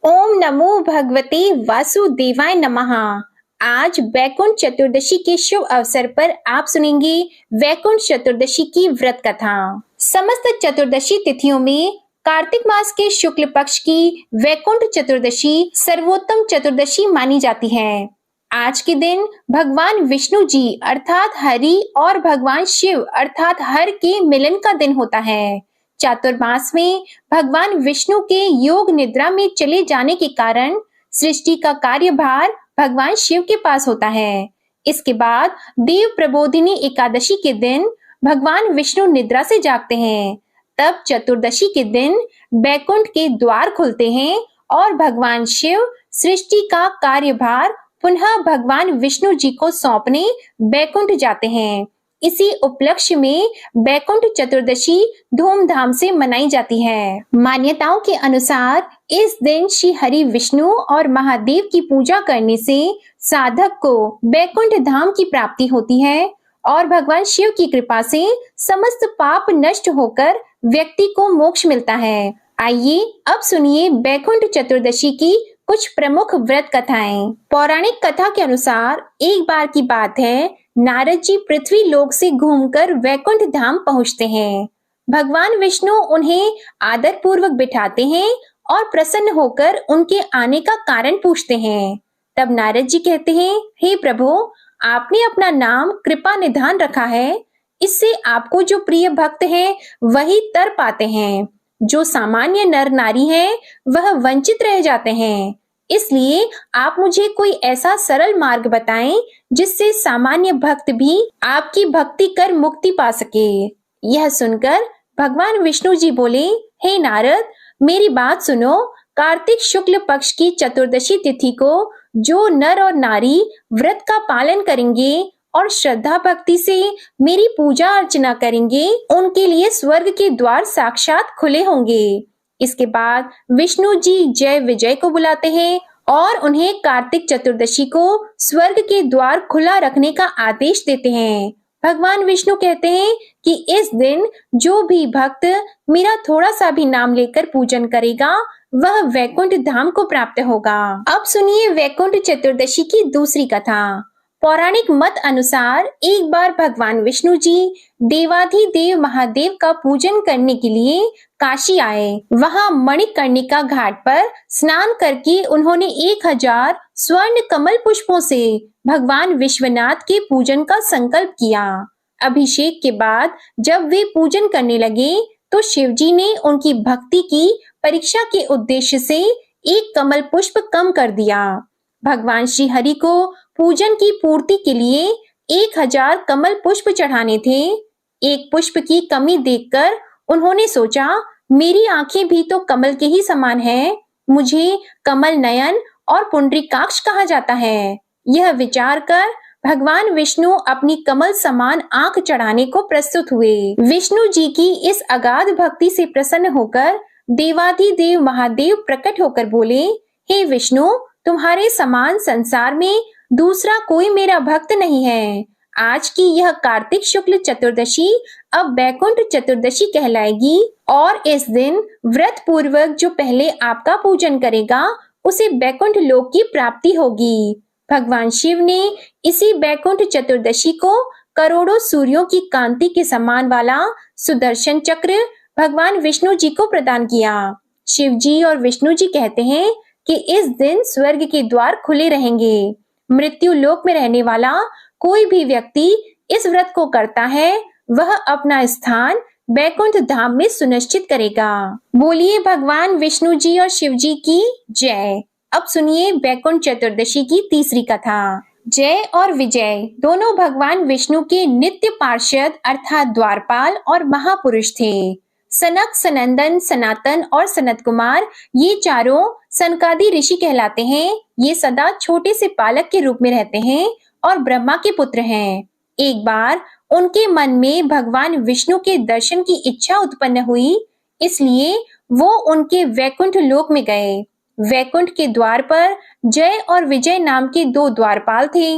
ओम नमो भगवते वासुदेवाय नमः। आज वैकुंठ चतुर्दशी के शुभ अवसर पर आप सुनेंगे वैकुंठ चतुर्दशी की व्रत कथा। समस्त चतुर्दशी तिथियों में कार्तिक मास के शुक्ल पक्ष की वैकुंठ चतुर्दशी सर्वोत्तम चतुर्दशी मानी जाती है। आज के दिन भगवान विष्णु जी अर्थात हरि और भगवान शिव अर्थात हर के मिलन का दिन होता है। चातुर्मास में भगवान विष्णु के योग निद्रा में चले जाने के कारण सृष्टि का कार्यभार भगवान शिव के पास होता है। इसके बाद देव प्रबोधिनी एकादशी के दिन भगवान विष्णु निद्रा से जागते हैं। तब चतुर्दशी के दिन बैकुंठ के द्वार खुलते हैं और भगवान शिव सृष्टि का कार्यभार पुनः भगवान विष्णु जी को सौंपने बैकुंठ जाते हैं। इसी उपलक्ष्य में बैकुंठ चतुर्दशी धूमधाम से मनाई जाती है। मान्यताओं के अनुसार इस दिन श्री हरि विष्णु और महादेव की पूजा करने से साधक को बैकुंठ धाम की प्राप्ति होती है और भगवान शिव की कृपा से समस्त पाप नष्ट होकर व्यक्ति को मोक्ष मिलता है। आइए अब सुनिए बैकुंठ चतुर्दशी की कुछ प्रमुख व्रत कथाएं। पौराणिक कथा के अनुसार एक बार की बात है, नारद जी पृथ्वी लोक से घूमकर वैकुंठ धाम पहुंचते हैं। भगवान विष्णु उन्हें आदर पूर्वक बिठाते हैं और प्रसन्न होकर उनके आने का कारण पूछते हैं। तब नारद जी कहते हैं, हे प्रभु, आपने अपना नाम कृपा निधान रखा है, इससे आपको जो प्रिय भक्त हैं वही तर पाते हैं। जो सामान्य नर नारी हैं वह वंचित रह जाते हैं। इसलिए आप मुझे कोई ऐसा सरल मार्ग बताएं जिससे सामान्य भक्त भी आपकी भक्ति कर मुक्ति पा सके। यह सुनकर भगवान विष्णु जी बोले, हे नारद, मेरी बात सुनो। कार्तिक शुक्ल पक्ष की चतुर्दशी तिथि को जो नर और नारी व्रत का पालन करेंगे और श्रद्धा भक्ति से मेरी पूजा अर्चना करेंगे, उनके लिए स्वर्ग के द्वार साक्षात खुले होंगे। इसके बाद विष्णु जी जय विजय को बुलाते हैं और उन्हें कार्तिक चतुर्दशी को स्वर्ग के द्वार खुला रखने का आदेश देते हैं। भगवान विष्णु कहते हैं कि इस दिन जो भी भक्त मेरा थोड़ा सा भी नाम लेकर पूजन करेगा वह वैकुंठ धाम को प्राप्त होगा। अब सुनिए वैकुंठ चतुर्दशी की दूसरी कथा। पौराणिक मत अनुसार एक बार भगवान विष्णु जी देवाधिदेव महादेव का पूजन करने के लिए काशी आए। वहां मणिकर्णिका घाट पर स्नान करके उन्होंने 1000 स्वर्ण कमल पुष्पों से भगवान विश्वनाथ के पूजन का संकल्प किया। अभिषेक के बाद जब वे पूजन करने लगे तो शिवजी ने उनकी भक्ति की परीक्षा के उद्देश्य से एक कमल पुष्प कम कर दिया। भगवान श्री हरि को पूजन की पूर्ति के लिए 1000 कमल पुष्प चढ़ाने थे। एक पुष्प की कमी देखकर उन्होंने सोचा, मेरी आंखें भी तो कमल के ही समान हैं, मुझे कमल नयन और पुंडरीकाक्ष कहा जाता है। यह विचार कर भगवान विष्णु अपनी कमल समान आंख चढ़ाने को प्रस्तुत हुए। विष्णु जी की इस अगाध भक्ति से प्रसन्न होकर देवाधिदेव महादेव प्रकट होकर बोले, हे विष्णु, तुम्हारे समान संसार में दूसरा कोई मेरा भक्त नहीं है। आज की यह कार्तिक शुक्ल चतुर्दशी अब बैकुंठ चतुर्दशी कहलाएगी और इस दिन व्रत पूर्वक जो पहले आपका पूजन करेगा उसे बैकुंठ लोक की प्राप्ति होगी। भगवान शिव ने इसी बैकुंठ चतुर्दशी को करोड़ों सूर्यों की कांति के समान वाला सुदर्शन चक्र भगवान विष्णु जी को प्रदान किया। शिव जी और विष्णु जी कहते हैं कि इस दिन स्वर्ग के द्वार खुले रहेंगे। मृत्यु लोक में रहने वाला कोई भी व्यक्ति इस व्रत को करता है वह अपना स्थान बैकुंठ धाम में सुनिश्चित करेगा। बोलिए भगवान विष्णु जी और शिव जी की जय। अब सुनिए बैकुंठ चतुर्दशी की तीसरी कथा। जय और विजय दोनों भगवान विष्णु के नित्य पार्षद अर्थात द्वारपाल और महापुरुष थे। सनक, सनंदन, सनातन और सनत कुमार ये चारों सनकादि ऋषि कहलाते हैं। ये सदा छोटे से बालक के रूप में रहते हैं और ब्रह्मा के पुत्र हैं। एक बार उनके मन में भगवान विष्णु के दर्शन की इच्छा उत्पन्न हुई, इसलिए वो उनके वैकुंठ लोक में गए। वैकुंठ के द्वार पर जय और विजय नाम के 2 द्वारपाल थे।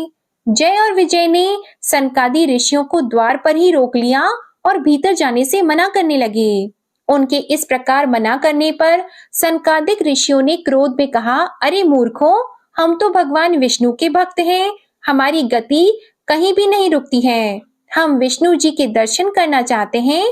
जय और विजय ने सनकादि ऋषियों को द्वार पर ही रोक लिया और भीतर जाने से मना करने लगे। उनके इस प्रकार मना करने पर सनकादिक ऋषियों ने क्रोध में कहा, अरे मूर्खों, हम तो भगवान विष्णु के भक्त हैं, हमारी गति कहीं भी नहीं रुकती है। हम विष्णु जी के दर्शन करना चाहते हैं,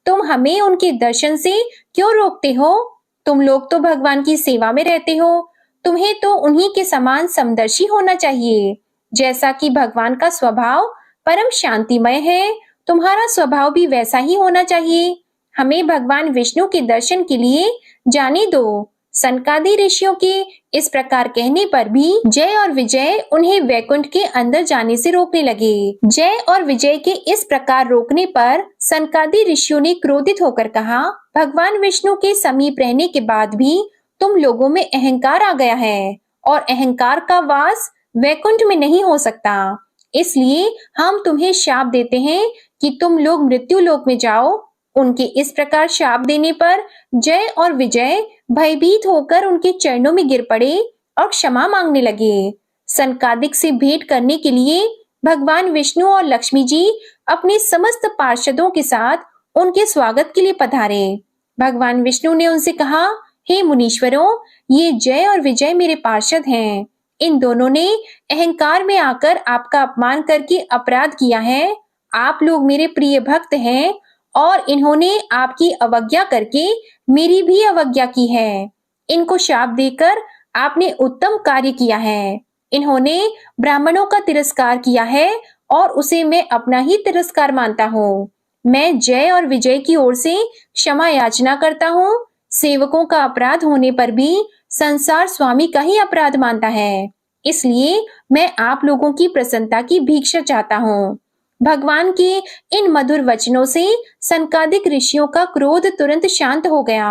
तुम हमें उनके दर्शन से क्यों रोकते हो? तुम लोग तो भगवान की सेवा में रहते हो, तुम्हें तो उन्हीं के समान समदर्शी होना चाहिए। जैसा कि भगवान का स्वभाव परम शांतिमय है, तुम्हारा स्वभाव भी वैसा ही होना चाहिए। हमें भगवान विष्णु के दर्शन के लिए जाने दो। सनकादि ऋषियों के इस प्रकार कहने पर भी जय और विजय उन्हें वैकुंठ के अंदर जाने से रोकने लगे। जय और विजय के इस प्रकार रोकने पर सनकादि ऋषियों ने क्रोधित होकर कहा, भगवान विष्णु के समीप रहने के बाद भी तुम लोगों में अहंकार आ गया है और अहंकार का वास वैकुंठ में नहीं हो सकता। इसलिए हम तुम्हें शाप देते हैं कि तुम लोग मृत्यु लोक में जाओ। उनके इस प्रकार शाप देने पर जय और विजय भयभीत होकर उनके चरणों में गिर पड़े और क्षमा मांगने लगे। सनकादिक से भेंट करने के लिए भगवान विष्णु और लक्ष्मी जी अपने समस्त पार्षदों के साथ उनके स्वागत के लिए पधारे। भगवान विष्णु ने उनसे कहा, हे मुनीश्वरों, ये जय और विजय मेरे पार्षद हैं। इन दोनों ने अहंकार में आकर आपका अपमान करके अपराध किया है। आप लोग मेरे प्रिय भक्त हैं और इन्होंने आपकी अवज्ञा करके मेरी भी अवज्ञा की है। इनको शाप देकर आपने उत्तम कार्य किया है। इन्होंने ब्राह्मणों का तिरस्कार किया है और उसे मैं अपना ही तिरस्कार मानता हूँ। मैं जय और विजय की ओर से क्षमा याचना करता हूँ। सेवकों का अपराध होने पर भी संसार स्वामी का ही अपराध मानता है, इसलिए मैं आप लोगों की प्रसन्नता की भिक्षा चाहता हूँ। भगवान के इन मधुर वचनों से सनकादिक ऋषियों का क्रोध तुरंत शांत हो गया।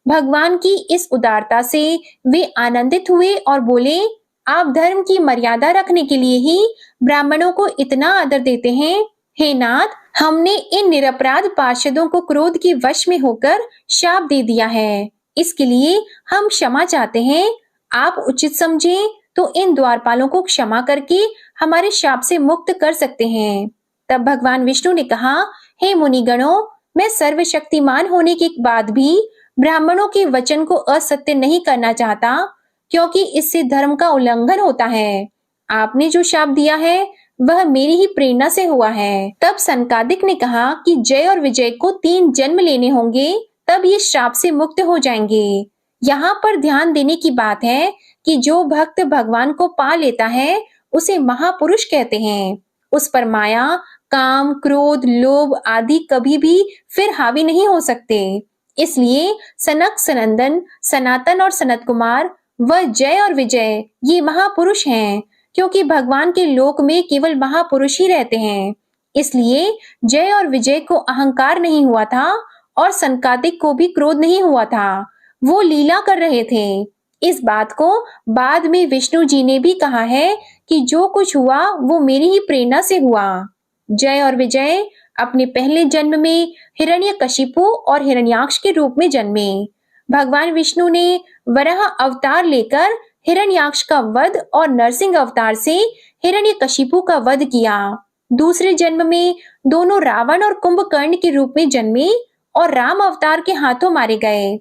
भगवान की इस उदारता से वे आनंदित हुए और बोले, आप धर्म की मर्यादा रखने के लिए ही ब्राह्मणों को इतना आदर देते हैं। हे नाथ, हमने इन निरपराध पार्षदों को क्रोध के वश में होकर शाप दे दिया है, इसके लिए हम क्षमा चाहते हैं। आप उचित समझें तो इन द्वारपालों को क्षमा करके हमारे शाप से मुक्त कर सकते हैं। तब भगवान विष्णु ने कहा, हे मुनिगणों, मैं सर्वशक्तिमान होने के बाद भी ब्राह्मणों के वचन को असत्य नहीं करना चाहता, क्योंकि इससे धर्म का उल्लंघन होता है। आपने जो शाप दिया है वह मेरी ही प्रेरणा से हुआ है। तब सनकादिक ने कहा कि जय और विजय को 3 जन्म लेने होंगे, तब ये श्राप से मुक्त हो जाएंगे। यहाँ पर ध्यान देने की बात है कि जो भक्त भगवान को पा लेता है उसे महापुरुष कहते हैं। उस पर माया, काम, क्रोध, लोभ आदि कभी भी फिर हावी नहीं हो सकते। इसलिए सनक, सनंदन, सनातन और सनत कुमार व जय और विजय ये महापुरुष हैं, क्योंकि भगवान के लोक में केवल महापुरुष ही रहते हैं। इसलिए जय और विजय को अहंकार नहीं हुआ था और सनकादिक को भी क्रोध नहीं हुआ था। वो लीला कर रहे थे। इस बात को बाद में विष्णु जी ने भी कहा है कि जो कुछ हुआ वो मेरी ही प्रेरणा से हुआ। जय और विजय अपने पहले जन्म में हिरण्यकशिपु और हिरण्याक्ष के रूप में जन्मे। भगवान विष्णु ने वराह अवतार लेकर हिरण्याक्ष का वध और नरसिंह अवतार से हिरण्यकशिपु का वध किया। दूसरे जन्म में दोनों रावण और कुंभकर्ण के रूप में जन्मे और राम अवतार के हाथों मारे गए।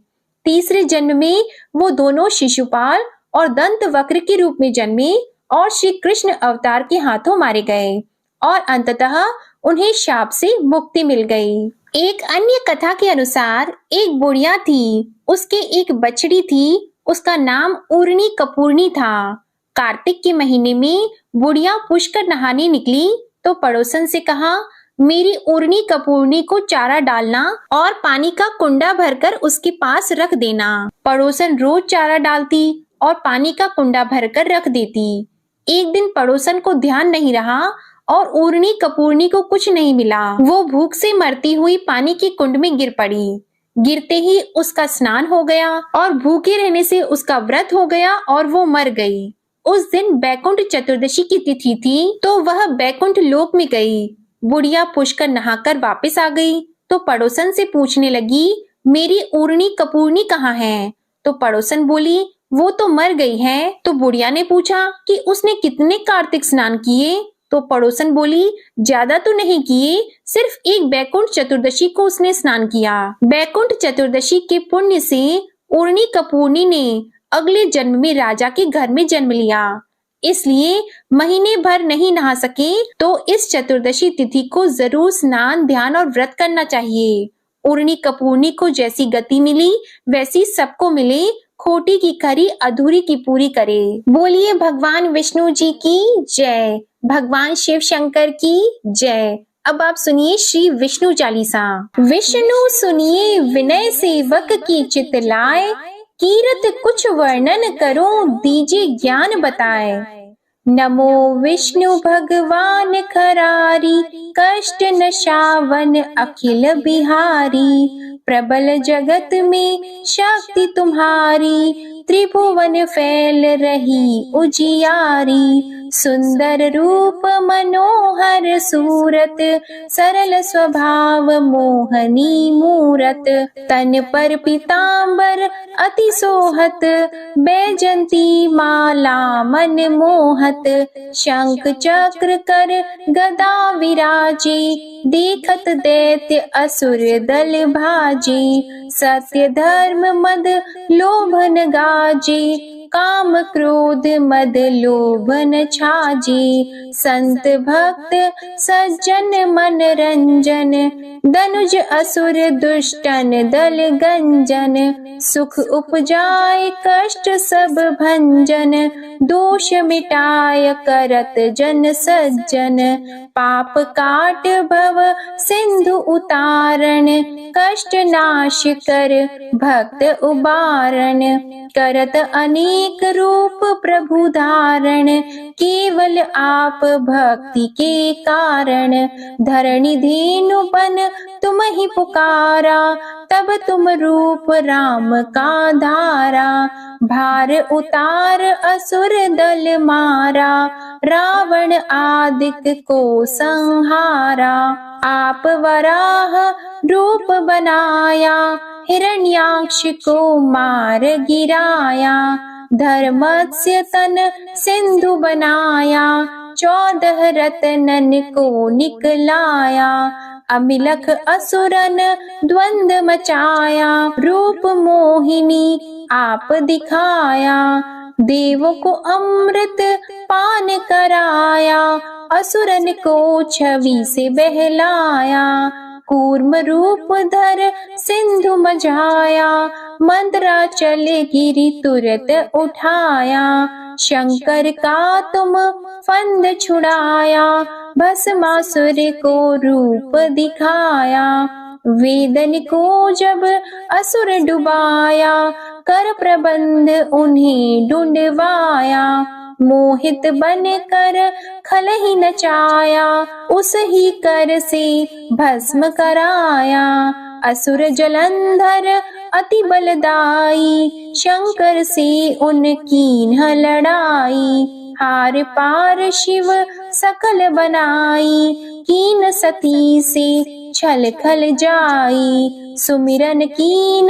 तीसरे जन्म में वो दोनों शिशुपाल और दंत वक्र के रूप में जन्मे और श्री कृष्ण अवतार के हाथों मारे गए और अंततः उन्हें शाप से मुक्ति मिल गई। एक अन्य कथा के अनुसार एक बुढ़िया थी, उसके एक बछड़ी थी, उसका नाम ऊर्णी कपूर्णी था। कार्तिक के महीने में बुढ़िया पुष्कर नहाने निकली तो पड़ोसन से कहा, मेरी ऊर्णी कपूर्णी को चारा डालना और पानी का कुंडा भरकर उसके पास रख देना। पड़ोसन रोज चारा डालती और पानी का कुंडा भरकर रख देती। एक दिन पड़ोसन को ध्यान नहीं रहा और ऊर्णी कपूर्णी को कुछ नहीं मिला। वो भूख से मरती हुई पानी के कुंड में गिर पड़ी। गिरते ही उसका स्नान हो गया और भूखे रहने से उसका व्रत हो गया और वो मर गई। उस दिन बैकुंठ चतुर्दशी की तिथि थी तो वह बैकुंठ लोक में गई। बुढ़िया पुष्कर नहाकर वापस आ गई तो पड़ोसन से पूछने लगी, मेरी ऊर्णी कपूर्णी कहाँ है? तो पड़ोसन बोली, वो तो मर गई है। तो बुढ़िया ने पूछा कि उसने कितने कार्तिक स्नान किए? तो तो पड़ोसन बोली, ज्यादा तो नहीं किए, सिर्फ एक बैकुंठ चतुर्दशी को उसने स्नान किया। बैकुंठ चतुर्दशी के पुण्य से ऊर्णी कपूरनी ने अगले जन्म में राजा के घर में जन्म लिया, इसलिए महीने भर नहीं नहा सके तो इस चतुर्दशी तिथि को जरूर स्नान, ध्यान और व्रत करना चाहिए। ऊर्णी कपूरनी को जैसी गति मिली वैसी सबको मिले, खोटी की खरी अधूरी की पूरी करे। बोलिए भगवान विष्णु जी की जय, भगवान शिव शंकर की जय। अब आप सुनिए श्री विष्णु चालीसा। विष्णु सुनिए विनय सेवक की चित लाए, कीरत कुछ वर्णन करो दीजिए ज्ञान बताए। नमो विष्णु भगवान खरारी, कष्ट नशावन अखिल बिहारी। प्रबल जगत में शक्ति तुम्हारी, त्रिभुवन फैल रही उजियारी। सुंदर रूप मनोहर सूरत, सरल स्वभाव मोहनी मूरत। तन पर पीतांबर अति सोहत, बैजंती माला मन मोहत। शंख चक्र कर गदा विराजे, देखत दैत्य असुर दल भाजे। सत्य धर्म मद लोभन गाजे, काम क्रोध मद लोभन छाजे। संत भक्त सज्जन मन रंजन, धनुज असुर दुष्टन दल गंजन। सुख उपजाए कष्ट सब भंजन, दोष मिटाय करत जन सज्जन। पाप काट भव सिंधु उतारण, कष्ट नाश कर भक्त उबारण। करत अनेक रूप प्रभु धारण, केवल आप भक्ति के कारण। धरणी धेनु बन तुम ही पुकारा, तब तुम रूप राम का धारा। भार उतार असुर दल मारा, रावण आदित्य को संहारा। आप वराह रूप बनाया, हिरण्याक्ष को मार गिराया। धर्मस्य तन सिंधु बनाया, 14 रत्नन को निकलाया। अमिलख असुरन द्वंद मचाया, रूप मोहिनी आप दिखाया। देवों को अमृत पान कराया, असुरन को छवि से बहलाया। कूर्म रूप धर सिंधु मझाया, मंदराचल गिरि तुरत उठाया। शंकर का तुम फंद छुड़ाया, भस्मासुर को रूप दिखाया। वेदन को जब असुर डुबाया, कर प्रबंध उन्हें ढूंढवाया। मोहित बन कर खल ही नचाया, उस ही कर से भस्म कराया। असुर जलंधर अति बलदाई, शंकर से उनकी न लड़ाई। हार पार शिव सकल बनाई, कीन सती से छल खल जाई। सुमिरन कीन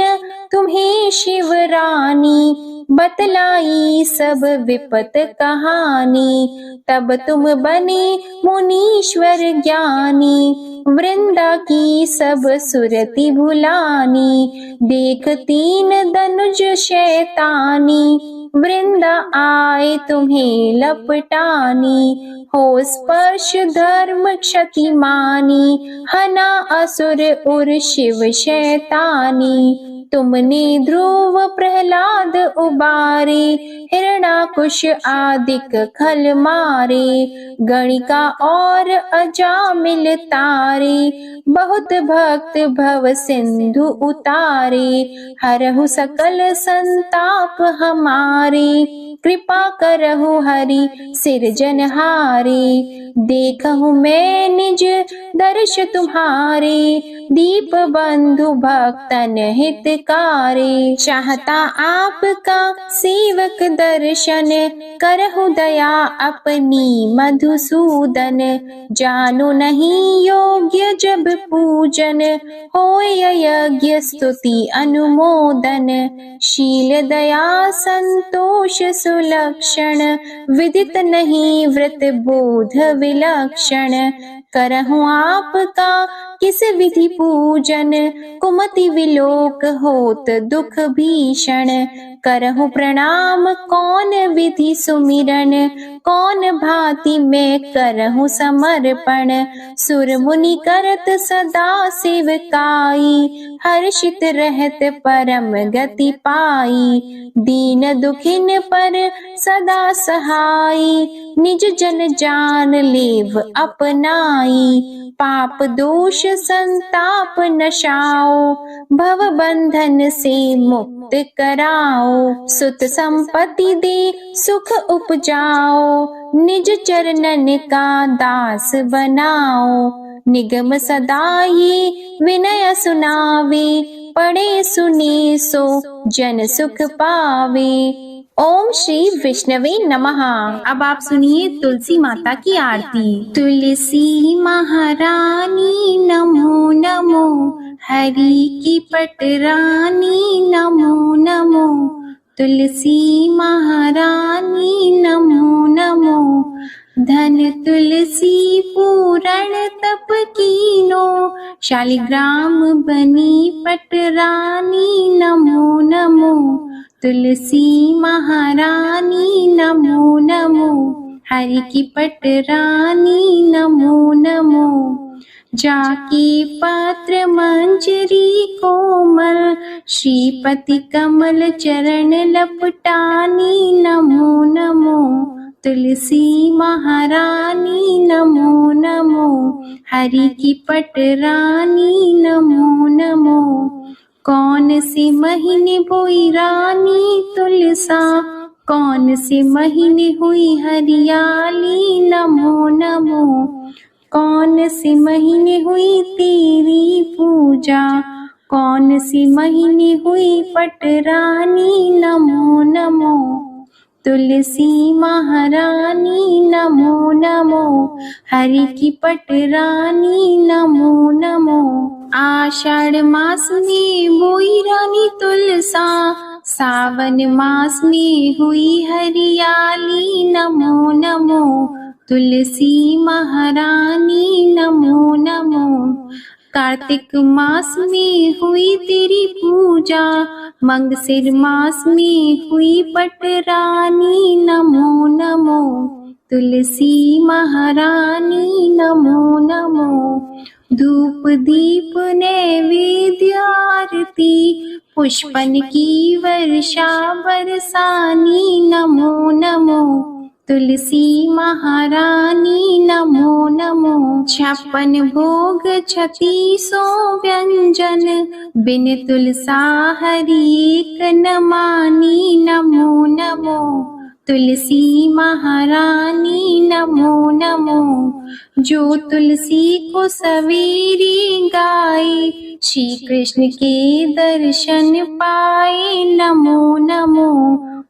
तुम्हें शिव रानी, बतलाई सब विपत कहानी। तब तुम बने मुनीश्वर ज्ञानी, वृंदा की सब सुरति भुलानी। देख 3 धनुज शैतानी, वृंदा आए तुम्हें लपटानी। हो स्पर्श धर्म क्षति मानी, हना असुर उर शिव शैतानी। तुमने ध्रुव प्रहलाद उबारे, हिरणाकुश आदिक खल मारे। गणिका और अजामिल तारे, बहुत भक्त भव सिंधु उतारे। हरहु सकल संताप हमारे, कृपा करहु हरि सिरजनहारे। देखहु मैं निज दर्श तुम्हारे, दीप बंधु भक्तन हितकारे। चाहता आपका सेवक दर्शन, करहु दया अपनी मधुसूदन। जानो नहीं योग्य जब पूजन, होय यज्ञ स्तुति अनुमोदन। शील दया संतोष सुलक्षण, विदित नहीं व्रत बोध विलक्षण, करहूँ आपका किस विधि पूजन, कुमति विलोक होत दुख भीषण, करहूँ प्रणाम कौन विधि सुमिरन, कौन भांति मैं करहूँ समर्पण, सुर मुनि करत सदा सेवकाई, हर्षित रहत परम गति पाई, दीन दुखिन पर सदा सहाई, निज जन जान लेव अपनाई, पाप दोष संताप नशाओ, भव बंधन से मुक्त कराओ, सुत संपत्ति दे सुख उपजाओ, निज चरणन का दास बनाओ, निगम सदा ये विनय सुनावे, पढ़े सुने सो जन सुख पावे। ओम श्री विष्णवे नमः। अब आप सुनिए तुलसी माता की आरती। तुलसी महारानी नमो नमो, हरि की पटरानी नमो नमो, तुलसी महारानी नमो नमो, धन तुलसी पूरण तप कीनो, शालिग्राम बनी पटरानी नमो नमो, तुलसी महारानी नमो नमो, हरि की पटरानी नमो नमो, जाकी पत्र मंजरी कोमल, श्रीपति कमल चरण लपटानी नमो नमो, तुलसी महारानी नमो नमो, हरि की पटरानी नमो नमो, कौन से महीने बोई रानी तुलसा, कौन से महीने हुई हरियाली नमो नमो, कौन से महीने हुई तेरी पूजा, कौन से महीने हुई पटरानी नमो नमो, तुलसी महारानी नमो नमो, हरि की पटरानी नमो नमो, आषाढ़ मास में बोई रानी तुलसा, सावन मास में हुई हरियाली नमो नमो, तुलसी महारानी नमो नमो, कार्तिक मास में हुई तेरी पूजा, मंगसिर मास में हुई पटरानी नमो नमो, तुलसी महारानी नमो नमो, धूप दीप नैवेद्य आरती, पुष्पन की वर्षा बरसानी नमो नमो, तुलसी महारानी नमो नमो, 56 भोग 3600 व्यंजन, बिन तुलसा हरि एक न मानी नमो नमो, तुलसी महारानी नमो नमो, जो तुलसी को सवेरे गाए, श्री कृष्ण के दर्शन पाए नमो नमो,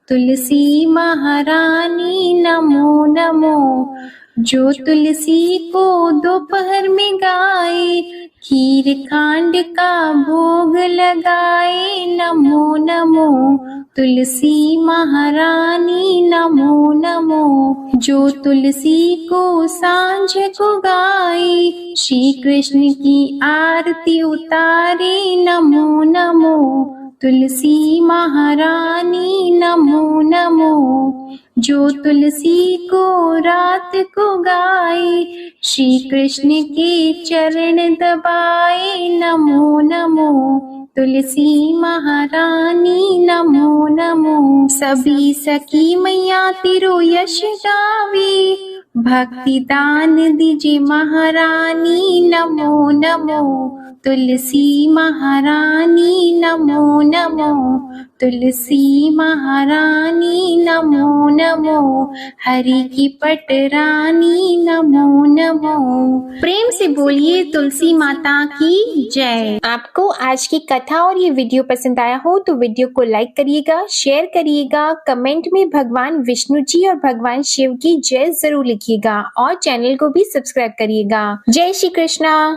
तुलसी महारानी नमो नमो, जो तुलसी को दोपहर में गाए, खीर खांड का भोग लगाए नमो नमो, तुलसी महारानी नमो नमो, जो तुलसी को सांझ को गाए, श्री कृष्ण की आरती उतारे नमो नमो, तुलसी महारानी नमो नमो, जो तुलसी को रात को गाए, श्री कृष्ण के चरण दबाए नमो नमो, तुलसी महारानी नमो नमो, सभी सखी मैया तेरो यश गावे, भक्ति दान दीजिए महारानी नमो नमो, तुलसी महारानी नमो नमो, तुलसी महारानी नमो नमो, हरि की पटरानी नमो नमो। प्रेम से बोलिए तुलसी माता की जय। आपको आज की कथा और ये वीडियो पसंद आया हो तो वीडियो को लाइक करिएगा, शेयर करिएगा, कमेंट में भगवान विष्णु जी और भगवान शिव की जय जरूर लिखिएगा और चैनल को भी सब्सक्राइब करिएगा। जय श्री कृष्णा।